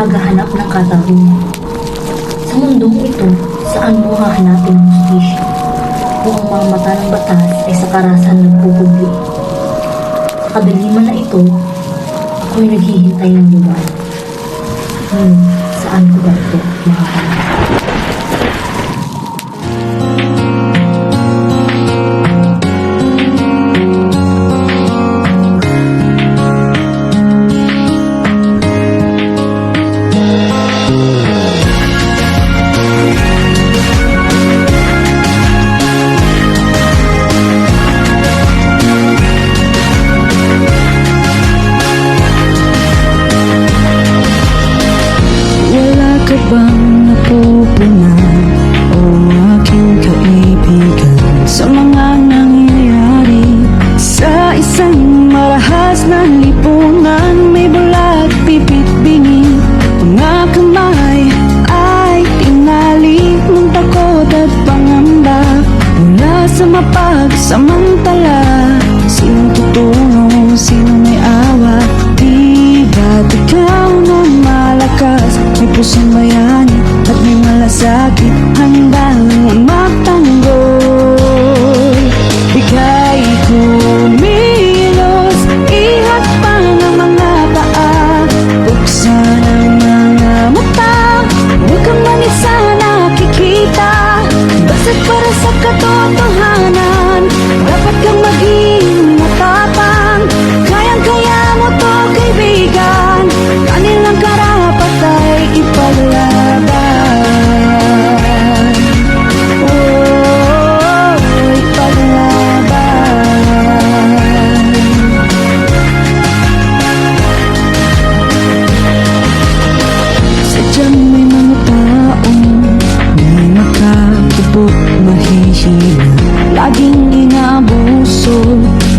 paghahanap ng katarungan. Sa mundong ito, saan mo hahanapin ang hustisya kung ang mga mata ng batas ay sa karasan nagpupugli? Sa kadaliman na ito, ako'y naghihintay ng liwanag. Saan ko ba ito makahanap? Bang napupunan o aking kaibigan sa mga nangyayari sa isang marahas na lipunan? May bulag, pipit, bingi, mga kamay ay tinali ng takot at pangamba mula sa mapagsamantala. Sinong tutulong, sino may awa? Di ba't ikaw na malakas, may pusong bayani at may malasakit, handang magtanggol? Ika'y kumilos, ihakpan ang mga paa, buksan ang mga mata, huwag kang manisa nakikita. Basta't para sa katotohanan, dapat kang maging matapang. Kayang-kaya mo to, kaibigan, kanilang karapat ay ipaglaban. Oh, ipaglaban. Sadyang may mga taong may makakubot, mahihina, laging inaabuso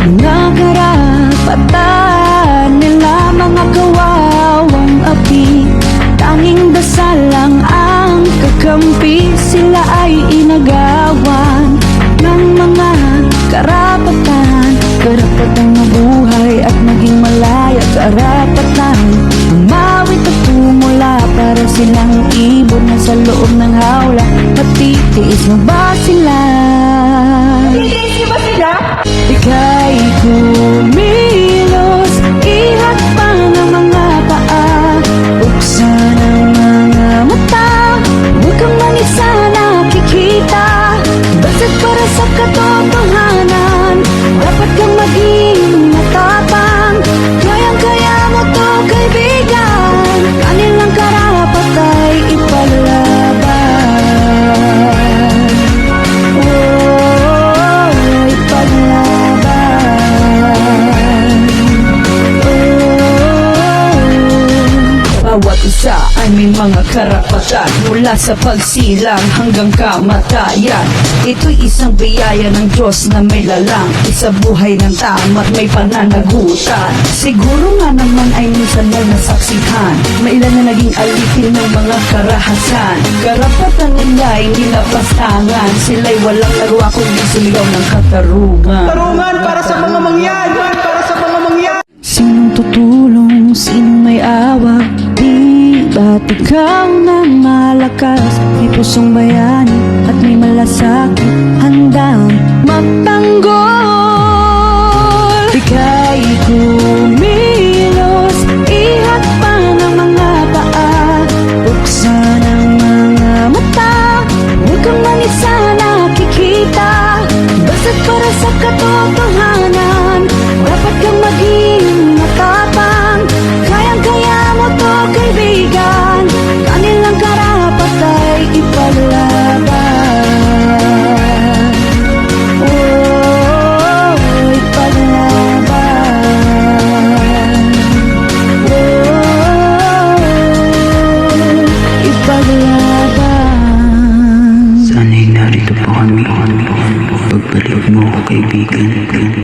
mga karapatan nila. Mga kawawang api, tanging dasal lang ang kakampi. Sila ay inagawan ng mga karapatan, karapatang mabuhay at maging malaya, karapatan umawit at tumula para silang ibon na sa loob ng hawla. Matitiis mo ba sila? Matitiis mo ba sila? Ika'y kumilos, ihakpan ang mga paa, buksan ang mga mata, huwag kang manisa nakikita. Basta't para sa katotohanan, dapat kang maging matapang. Kayang-kaya mo to, kaibigan, kanilang karapat ay ipaglaban. Oh, ipaglaban. Bawat isa ay may mga karapatan, mula sa pagsilang hanggang kamatayan. Ito'y isang biyaya ng Diyos na may lalang, isa buhay ng tama at may pananagutan. Siguro nga naman ay minsan mo nasaksihan, may ilan na naging alipin ng mga karahasan. Karapatan nila ay nilapastangan, sila'y walang nagawa kundi sumigaw ng katarungan. Tarungan para sa mga mangyan! Para sa mga mangyan! Sinong tutulong, sinong may awa? Di ba't ikaw na malakas, may pusong bayani at may malasakit, handang magtanggol? Ika'y kumilos, ihakpan ang mga paa, buksan ang mga mata, huwag kang manisa nakikita. Basta't para sa katotohanan, dapat kang maging matapang. Kayang-kaya mo to, kaibigan, kanilang karapat ay ipaglaban. Oh, ipaglaban. Oh, ipaglaban. Sana'y narito po kami, pagbalik mo, kaibigan.